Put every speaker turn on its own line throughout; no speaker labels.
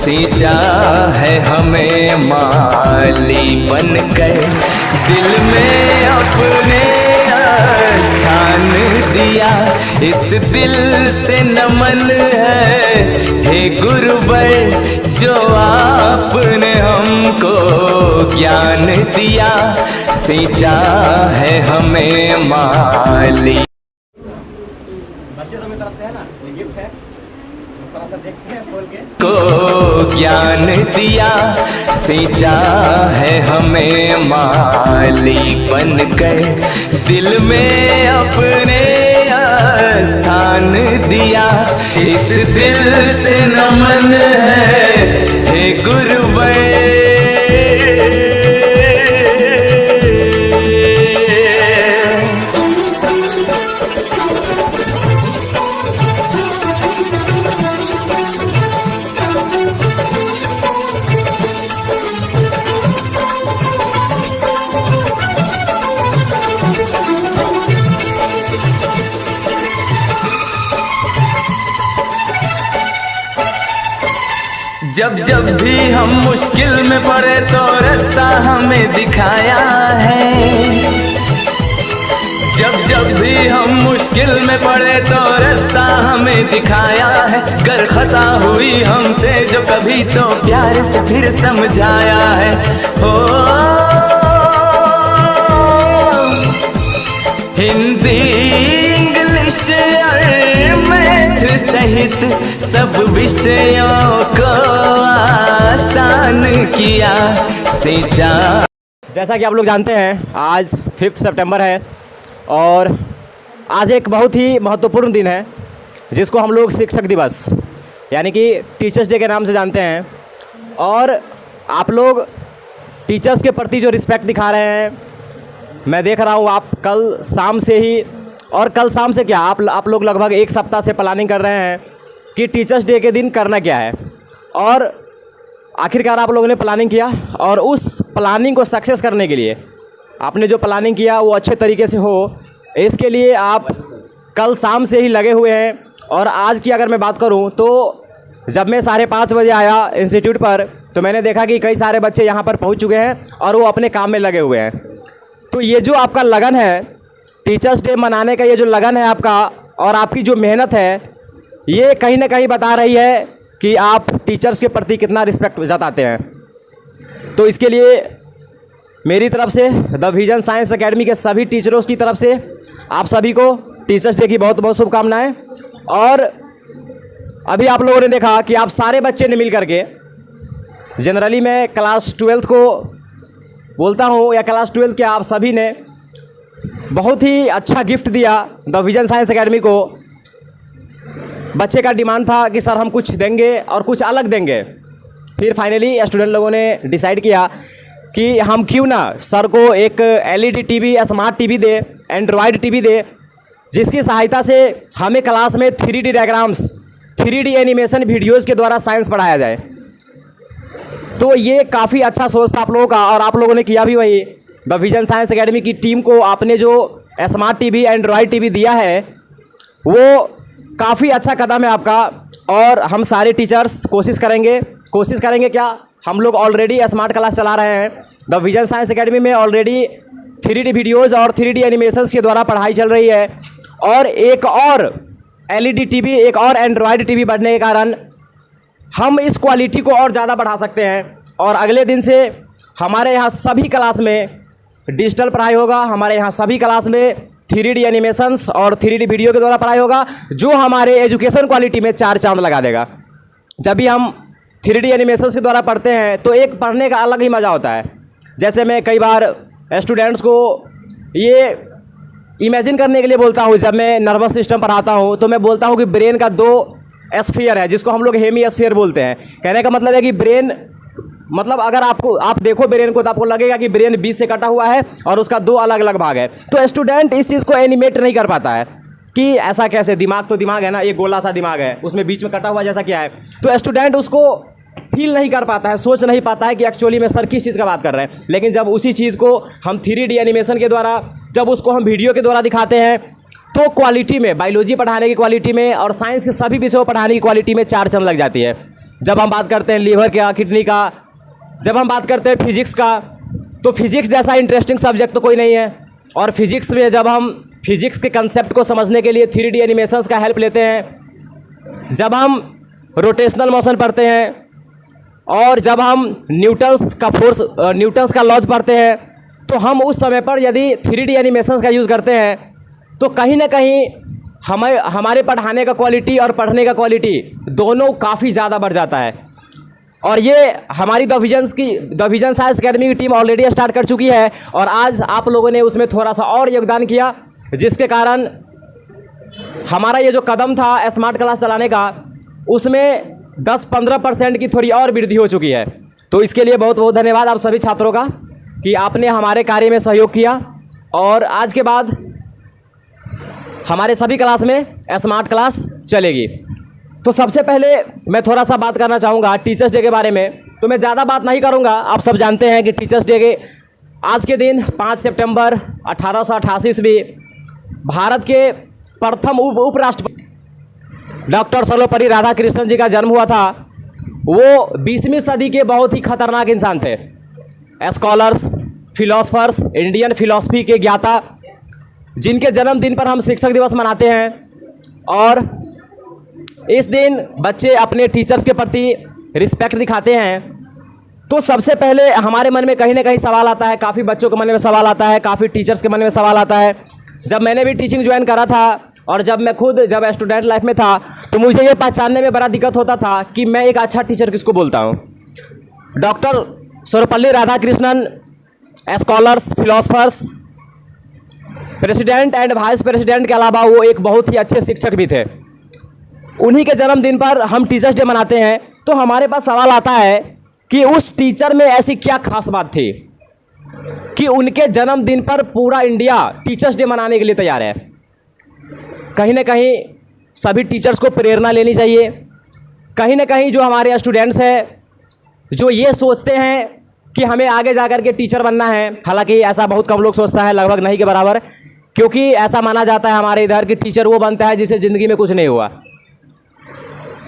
सींचा है हमें माली बनकर, दिल में अपने स्थान दिया। इस दिल से नमन है हे गुरुवर, जो आपने हमको ज्ञान दिया, सींचा है हमें माली।
बच्चे सब की तरफ से है ना, ये गिफ्ट है, इसको थोड़ा सा देखते हैं खोल के।
को ज्ञान दिया, सींचा है हमें माली बनकर, दिल में अपने स्थान दिया। इस दिल से नमन है हे गुरुवर। जब जब भी हम मुश्किल में पड़े तो रास्ता हमें दिखाया है। जब जब भी हम मुश्किल में पड़े तो रास्ता हमें दिखाया है। गर खता हुई हमसे जो कभी तो प्यार से फिर समझाया है। हो हिंदी इंग्लिश मैथ सहित सब विषयों को आसान किया, सींचा।
जैसा कि आप लोग जानते हैं आज 5 सितंबर है और आज एक बहुत ही महत्वपूर्ण दिन है जिसको हम लोग शिक्षक दिवस यानी कि टीचर्स डे के नाम से जानते हैं। और आप लोग टीचर्स के प्रति जो रिस्पेक्ट दिखा रहे हैं, मैं देख रहा हूँ आप कल शाम से ही, और कल शाम से क्या आप लोग लगभग एक सप्ताह से प्लानिंग कर रहे हैं कि टीचर्स डे के दिन करना क्या है। और आखिरकार आप लोगों ने प्लानिंग किया और उस प्लानिंग को सक्सेस करने के लिए आपने जो प्लानिंग किया वो अच्छे तरीके से हो, इसके लिए आप कल शाम से ही लगे हुए हैं। और आज की अगर मैं बात करूं तो जब मैं 5:30 बजे आया इंस्टीट्यूट पर तो मैंने देखा कि कई सारे बच्चे यहाँ पर पहुँच चुके हैं और वो अपने काम में लगे हुए हैं। तो ये जो आपका लगन है टीचर्स डे मनाने का, ये जो लगन है आपका और आपकी जो मेहनत है, ये कहीं ना कहीं बता रही है कि आप टीचर्स के प्रति कितना रिस्पेक्ट जताते हैं। तो इसके लिए मेरी तरफ से द विजन साइंस एकेडमी के सभी टीचरों की तरफ से आप सभी को टीचर्स डे की बहुत बहुत शुभकामनाएं। और अभी आप लोगों ने देखा कि आप सारे बच्चे ने मिल करके, जनरली मैं क्लास 12 को बोलता हूँ या क्लास 12 के आप सभी ने बहुत ही अच्छा गिफ्ट दिया द विजन साइंस एकेडमी को। बच्चे का डिमांड था कि सर हम कुछ देंगे और कुछ अलग देंगे। फिर फाइनली स्टूडेंट लोगों ने डिसाइड किया कि हम क्यों ना सर को एक एलईडी टीवी, स्मार्ट टीवी दे, एंड्रॉयड टीवी दे, जिसकी सहायता से हमें क्लास में 3D diagrams, 3D animation videos के द्वारा साइंस पढ़ाया जाए। तो ये काफ़ी अच्छा सोच था आप लोगों का और आप लोगों ने किया भी वही। द विजन साइंस एकेडमी की टीम को आपने जो स्मार्ट टीवी, एंड्रॉयड टीवी दिया है वो काफ़ी अच्छा कदम है आपका। और हम सारे टीचर्स कोशिश करेंगे क्या, हम लोग ऑलरेडी स्मार्ट क्लास चला रहे हैं। द विजन साइंस एकेडमी में ऑलरेडी 3D वीडियोज़ और 3D एनिमेशंस के द्वारा पढ़ाई चल रही है। और एक और एलईडी टीवी, एक और एंड्रॉयड टीवी बढ़ने के कारण हम इस क्वालिटी को और ज़्यादा बढ़ा सकते हैं। और अगले दिन से हमारे यहाँ सभी क्लास में डिजिटल पढ़ाई होगा, हमारे यहाँ सभी क्लास में 3D एनिमेशंस और 3D वीडियो के द्वारा पढ़ाई होगा, जो हमारे एजुकेशन क्वालिटी में 4 चांद लगा देगा। जब भी हम 3D एनिमेशंस के द्वारा पढ़ते हैं तो एक पढ़ने का अलग ही मज़ा होता है। जैसे मैं कई बार स्टूडेंट्स को ये इमेजिन करने के लिए बोलता हूँ, जब मैं नर्वस सिस्टम पढ़ाता हूँ तो मैं बोलता हूँ कि ब्रेन का 2 एस्फीयर है, जिसको हम लोग हेमीस्फीयर बोलते हैं। कहने का मतलब है कि ब्रेन, मतलब अगर आप देखो ब्रेन को तो आपको लगेगा कि ब्रेन 20 से कटा हुआ है और उसका 2 अलग अलग भाग है। तो स्टूडेंट इस चीज़ को एनिमेट नहीं कर पाता है कि ऐसा कैसे, दिमाग तो दिमाग है ना, एक गोला सा दिमाग है, उसमें बीच में कटा हुआ जैसा क्या है। तो स्टूडेंट उसको फील नहीं कर पाता है, सोच नहीं पाता है कि एक्चुअली में सर किस चीज़ का बात कर रहे हैं। लेकिन जब उसी चीज़ को हम 3D एनिमेशन के द्वारा, जब उसको हम वीडियो के द्वारा दिखाते हैं तो क्वालिटी में, बायोलॉजी पढ़ाने की क्वालिटी में और साइंस के सभी विषयों पढ़ाने की क्वालिटी में 4 चांद लग जाती है। जब हम बात करते हैं लीवर का, किडनी का, जब हम बात करते हैं फिजिक्स का, तो फिजिक्स जैसा इंटरेस्टिंग सब्जेक्ट तो कोई नहीं है। और फिजिक्स में जब हम फिजिक्स के कंसेप्ट को समझने के लिए 3D एनिमेशंस का हेल्प लेते हैं, जब हम रोटेशनल मोशन पढ़ते हैं, और जब हम न्यूटन्स का लॉज पढ़ते हैं, तो हम उस समय पर यदि 3D एनिमेशंस का यूज़ करते हैं तो कहीं ना कहीं हमारे पढ़ाने का क्वालिटी और पढ़ने का क्वालिटी दोनों काफ़ी ज़्यादा बढ़ जाता है। और ये हमारी द विजन साइंस अकेडमी की टीम ऑलरेडी स्टार्ट कर चुकी है, और आज आप लोगों ने उसमें थोड़ा सा और योगदान किया, जिसके कारण हमारा ये जो कदम था स्मार्ट क्लास चलाने का, उसमें 10-15% की थोड़ी और वृद्धि हो चुकी है। तो इसके लिए बहुत बहुत धन्यवाद आप सभी छात्रों का कि आपने हमारे कार्य में सहयोग किया। और आज के बाद हमारे सभी क्लास में स्मार्ट क्लास चलेगी। तो सबसे पहले मैं थोड़ा सा बात करना चाहूँगा टीचर्स डे के बारे में। तो मैं ज़्यादा बात नहीं करूँगा, आप सब जानते हैं कि टीचर्स डे के आज के दिन 5 सितंबर 1888 ईस्वी भारत के प्रथम उपराष्ट्रपति डॉक्टर सर्वपल्ली राधाकृष्णन जी का जन्म हुआ था। वो 20वीं सदी के बहुत ही खतरनाक इंसान थे, स्कॉलर्स, फिलोसफर्स, इंडियन फिलॉसफी के ज्ञाता, जिनके जन्मदिन पर हम शिक्षक दिवस मनाते हैं। और इस दिन बच्चे अपने टीचर्स के प्रति रिस्पेक्ट दिखाते हैं। तो सबसे पहले हमारे मन में कहीं ना कहीं सवाल आता है, काफ़ी बच्चों के मन में सवाल आता है, काफ़ी टीचर्स के मन में सवाल आता है। जब मैंने भी टीचिंग ज्वाइन करा था और जब मैं खुद जब स्टूडेंट लाइफ में था, तो मुझे ये पहचानने में बड़ा दिक्कत होता था कि मैं एक अच्छा टीचर किसको बोलता हूँ। Doctor Sarvepalli Radhakrishnan scholars, philosophers, president and vice president के अलावा वो एक बहुत ही अच्छे शिक्षक भी थे। उन्हीं के जन्मदिन पर हम टीचर्स डे मनाते हैं। तो हमारे पास सवाल आता है कि उस टीचर में ऐसी क्या खास बात थी कि उनके जन्मदिन पर पूरा इंडिया टीचर्स डे मनाने के लिए तैयार है। कहीं ना कहीं सभी टीचर्स को प्रेरणा लेनी चाहिए। कहीं ना कहीं जो हमारे स्टूडेंट्स हैं, जो ये सोचते हैं कि हमें आगे जाकर के टीचर बनना है, हालांकि ऐसा बहुत कम लोग सोचता है, लगभग नहीं के बराबर, क्योंकि ऐसा माना जाता है हमारे इधर कि टीचर वो बनता है जिसे ज़िंदगी में कुछ नहीं हुआ।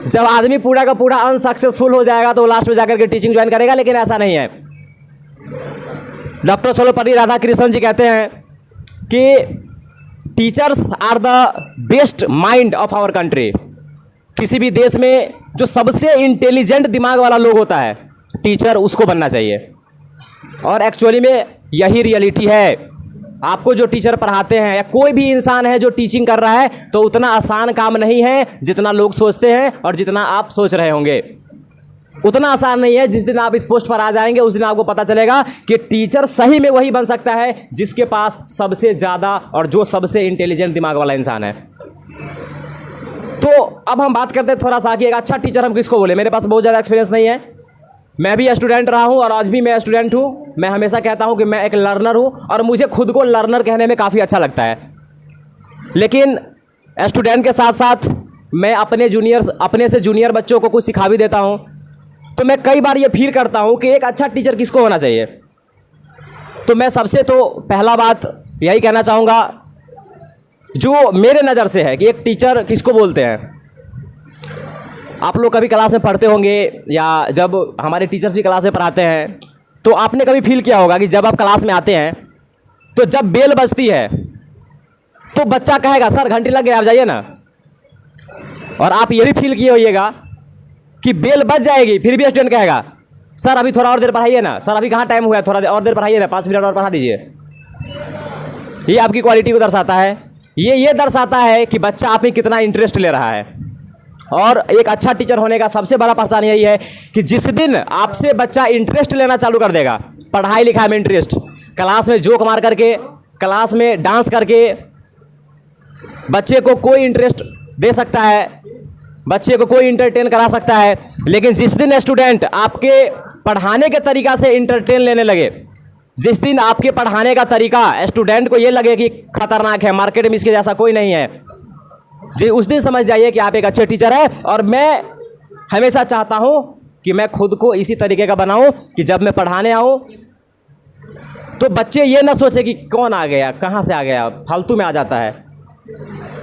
जब आदमी पूरा का पूरा अनसक्सेसफुल हो जाएगा तो लास्ट में जाकर के टीचिंग ज्वाइन करेगा, लेकिन ऐसा नहीं है। डॉक्टर सर्वपल्ली राधाकृष्णन जी कहते हैं कि teachers are the best mind of our country. किसी भी देश में जो सबसे इंटेलिजेंट दिमाग वाला लोग होता है, टीचर उसको बनना चाहिए। और एक्चुअली में यही रियलिटी है। आपको जो टीचर पढ़ाते हैं या कोई भी इंसान है जो टीचिंग कर रहा है, तो उतना आसान काम नहीं है जितना लोग सोचते हैं और जितना आप सोच रहे होंगे। उतना आसान नहीं है। जिस दिन आप इस पोस्ट पर आ जाएंगे उस दिन आपको पता चलेगा कि टीचर सही में वही बन सकता है जिसके पास सबसे ज़्यादा और जो सबसे इंटेलिजेंट दिमाग वाला इंसान है। तो अब हम बात करते हैं थोड़ा सा कि एक अच्छा टीचर हम किसको बोले। मेरे पास बहुत ज़्यादा एक्सपीरियंस नहीं है, मैं भी स्टूडेंट रहा हूँ और आज भी मैं स्टूडेंट हूँ। मैं हमेशा कहता हूँ कि मैं एक लर्नर हूँ और मुझे खुद को लर्नर कहने में काफ़ी अच्छा लगता है। लेकिन स्टूडेंट के साथ साथ मैं अपने से जूनियर बच्चों को कुछ सिखा भी देता हूँ। तो मैं कई बार ये फील करता हूँ कि एक अच्छा टीचर किसको होना चाहिए। तो मैं सबसे तो पहला बात यही कहना चाहूँगा जो मेरे नज़र से है कि एक टीचर किसको बोलते हैं। आप लोग कभी क्लास में पढ़ते होंगे या जब हमारे टीचर्स भी क्लास में पढ़ाते हैं, तो आपने कभी फील किया होगा कि जब आप क्लास में आते हैं तो जब बेल बजती है तो बच्चा कहेगा सर घंटी लग गया, आप जाइए ना। और आप ये भी फील किए होइएगा कि बेल बज जाएगी फिर भी स्टूडेंट कहेगा सर अभी थोड़ा और देर पढ़ाइए ना, सर अभी कहाँ टाइम हुआ है, थोड़ा और देर पढ़ाइए ना, 5 मिनट और पढ़ा दीजिए। ये आपकी क्वालिटी को दर्शाता है। ये दर्शाता है कि बच्चा आप में कितना इंटरेस्ट ले रहा है। और एक अच्छा टीचर होने का सबसे बड़ा पहचान यही है कि जिस दिन आपसे बच्चा इंटरेस्ट लेना चालू कर देगा, पढ़ाई लिखाई में इंटरेस्ट, क्लास में जोक मार करके, क्लास में डांस करके बच्चे को कोई इंटरेस्ट दे सकता है, बच्चे को कोई इंटरटेन करा सकता है। लेकिन जिस दिन स्टूडेंट आपके पढ़ाने के तरीका से इंटरटेन लेने लगे, जिस दिन आपके पढ़ाने का तरीका स्टूडेंट को ये लगे कि खतरनाक है, मार्केट में इसके जैसा कोई नहीं है, जी उस दिन समझ जाइए कि आप एक अच्छे टीचर हैं। और मैं हमेशा चाहता हूं कि मैं खुद को इसी तरीके का बनाऊं कि जब मैं पढ़ाने आऊं तो बच्चे ये ना सोचे कि कौन आ गया, कहां से आ गया, फालतू में आ जाता है।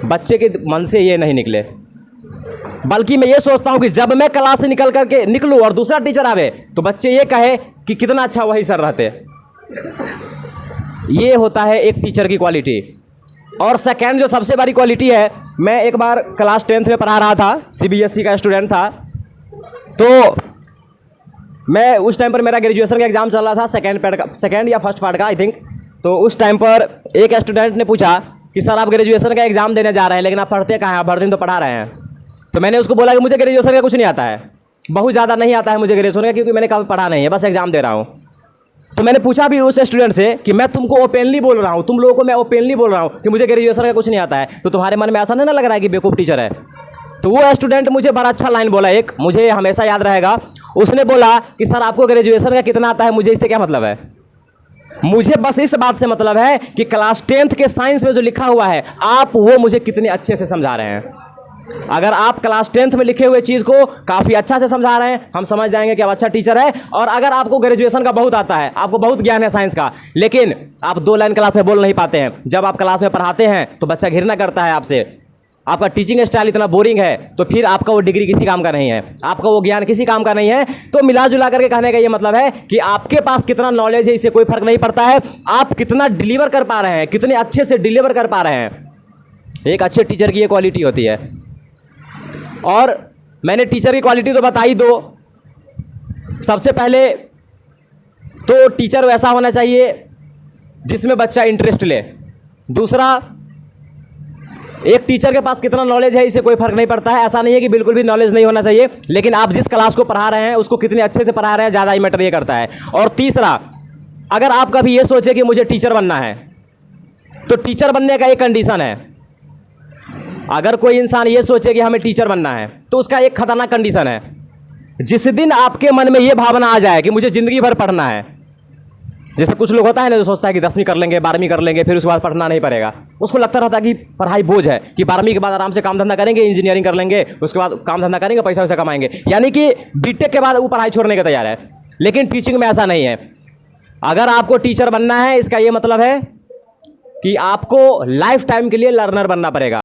बच्चे के मन से ये नहीं निकले। बल्कि मैं ये सोचता हूँ कि जब मैं क्लास से निकल करके निकलूँ और दूसरा टीचर आवे तो बच्चे ये कहे कि कितना अच्छा वही सर रहते। ये होता है एक टीचर की क्वालिटी। और सेकंड जो सबसे बड़ी क्वालिटी है, मैं एक बार क्लास 10th में पढ़ा रहा था, CBSE का स्टूडेंट था। तो मैं उस टाइम पर मेरा ग्रेजुएशन का एग्ज़ाम चल रहा था, सेकेंड या फर्स्ट पार्ट का आई थिंक। तो उस टाइम पर एक स्टूडेंट ने पूछा कि सर आप ग्रेजुएशन का एग्ज़ाम देने जा रहे हैं लेकिन आप पढ़ते कहाँ हैं, आप भर दिन तो पढ़ा रहे हैं। तो मैंने उसको बोला कि मुझे ग्रेजुएशन का कुछ नहीं आता है, बहुत ज़्यादा नहीं आता है मुझे ग्रेजुएशन का, क्योंकि मैंने कभी पढ़ा नहीं है, बस एग्ज़ाम दे रहा हूँ। तो मैंने पूछा भी उस स्टूडेंट से कि मैं तुमको ओपनली बोल रहा हूँ, तुम लोगों को मैं ओपनली बोल रहा हूँ कि मुझे ग्रेजुएशन का कुछ नहीं आता है, तो तुम्हारे मन में ऐसा नहीं ना लग रहा है कि बेवकूफ़ टीचर है। तो वो स्टूडेंट मुझे बड़ा अच्छा लाइन बोला, एक मुझे हमेशा याद रहेगा। उसने बोला कि सर आपको ग्रेजुएशन का कितना आता है, मुझे इससे क्या मतलब है, मुझे बस इस बात से मतलब है कि क्लास 10th के साइंस में जो लिखा हुआ है आप वो मुझे कितने अच्छे से समझा रहे हैं। अगर आप क्लास 10th में लिखे हुए चीज़ को काफ़ी अच्छा से समझा रहे हैं, हम समझ जाएंगे कि आप अच्छा टीचर है। और अगर आपको ग्रेजुएशन का बहुत आता है, आपको बहुत ज्ञान है साइंस का, लेकिन आप 2 लाइन क्लास में बोल नहीं पाते हैं, जब आप क्लास में पढ़ाते हैं तो बच्चा घृणा करता है आपसे, आपका टीचिंग स्टाइल इतना बोरिंग है, तो फिर आपका वो डिग्री किसी काम का नहीं है, आपका वो ज्ञान किसी काम का नहीं है। तो मिला जुला करके कहने का ये मतलब है कि आपके पास कितना नॉलेज है इससे कोई फर्क नहीं पड़ता है, आप कितना डिलीवर कर पा रहे हैं, कितने अच्छे से डिलीवर कर पा रहे हैं। एक अच्छे टीचर की ये क्वालिटी होती है। और मैंने टीचर की क्वालिटी तो बताई दो। सबसे पहले तो टीचर वैसा होना चाहिए जिसमें बच्चा इंटरेस्ट ले। दूसरा, एक टीचर के पास कितना नॉलेज है इससे कोई फर्क नहीं पड़ता है, ऐसा नहीं है कि बिल्कुल भी नॉलेज नहीं होना चाहिए, लेकिन आप जिस क्लास को पढ़ा रहे हैं उसको कितने अच्छे से पढ़ा रहे हैं ज़्यादा ही मैटर ये करता है। और तीसरा, अगर आप कभी ये सोचे कि मुझे टीचर बनना है, तो टीचर बनने का एक कंडीशन है। अगर कोई इंसान ये सोचे कि हमें टीचर बनना है तो उसका एक खतरनाक कंडीशन है, जिस दिन आपके मन में ये भावना आ जाए कि मुझे ज़िंदगी भर पढ़ना है, जैसे कुछ लोग होता है ना जो सोचता है कि 10वीं कर लेंगे, 12वीं कर लेंगे, फिर उसके बाद पढ़ना नहीं पड़ेगा, उसको लगता रहता है कि पढ़ाई बोझ है, कि 12वीं के बाद आराम से काम धंधा करेंगे, इंजीनियरिंग कर लेंगे, उसके बाद काम धंधा करेंगे, पैसा वैसा कमाएंगे, यानी कि बीटेक के बाद वो पढ़ाई छोड़ने का तैयार है। लेकिन टीचिंग में ऐसा नहीं है। अगर आपको टीचर बनना है इसका ये मतलब है कि आपको लाइफ टाइम के लिए लर्नर बनना पड़ेगा।